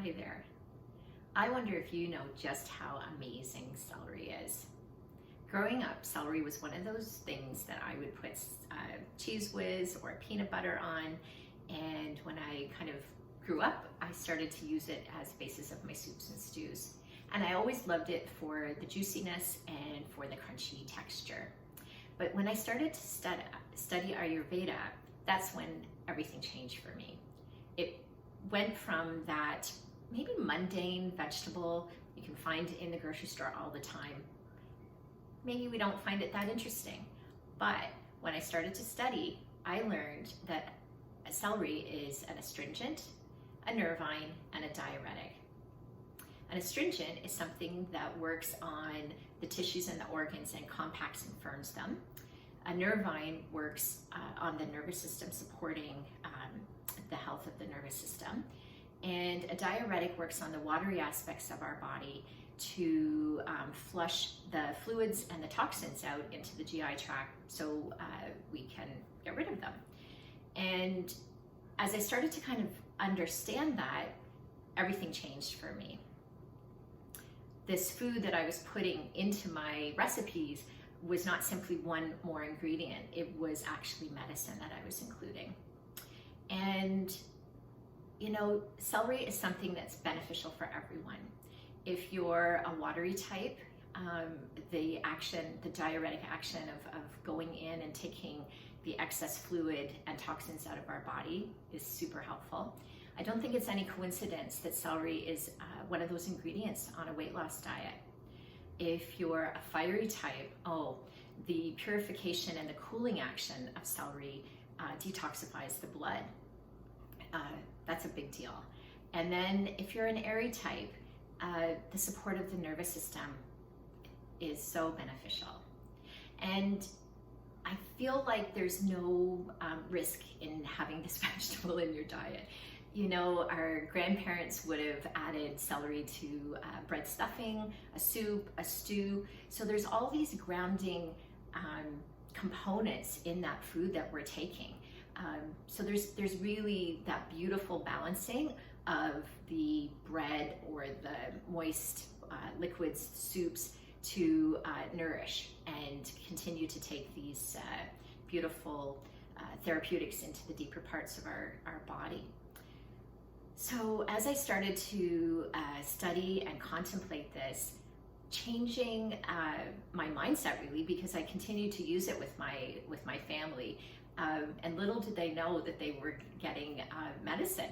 Hi there. I wonder if you know just how amazing celery is. Growing up, celery was one of those things that I would put cheese whiz or peanut butter on, and when I kind of grew up, I started to use it as basis of my soups and stews. And I always loved it for the juiciness and for the crunchy texture. But when I started to study Ayurveda, that's when everything changed for me. It went from that maybe mundane vegetable you can find in the grocery store all the time. Maybe we don't find it that interesting. But when I started to study, I learned that celery is an astringent, a nervine, and a diuretic. An astringent is something that works on the tissues and the organs and compacts and firms them. A nervine works on the nervous system, supporting the health of the nervous system. And a diuretic works on the watery aspects of our body to flush the fluids and the toxins out into the GI tract so we can get rid of them. And as I started to kind of understand that, everything changed for me. This food that I was putting into my recipes was not simply one more ingredient, it was actually medicine that I was including. And you know, celery is something that's beneficial for everyone. If you're a watery type, the diuretic action of going in and taking the excess fluid and toxins out of our body is super helpful. I don't think it's any coincidence that celery is one of those ingredients on a weight loss diet. If you're a fiery type, the purification and the cooling action of celery detoxifies the blood. That's a big deal. And then if you're an airy type, the support of the nervous system is so beneficial. And I feel like there's no risk in having this vegetable in your diet. You know, our grandparents would have added celery to bread stuffing, a soup, a stew. So there's all these grounding components in that food that we're taking. So there's really that beautiful balancing of the bread or the moist liquids, soups to nourish and continue to take these beautiful therapeutics into the deeper parts of our body. So as I started to study and contemplate this, changing my mindset really, because I continued to use it with my family. And little did they know that they were getting medicine.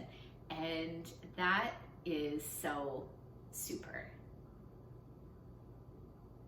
And that is so super.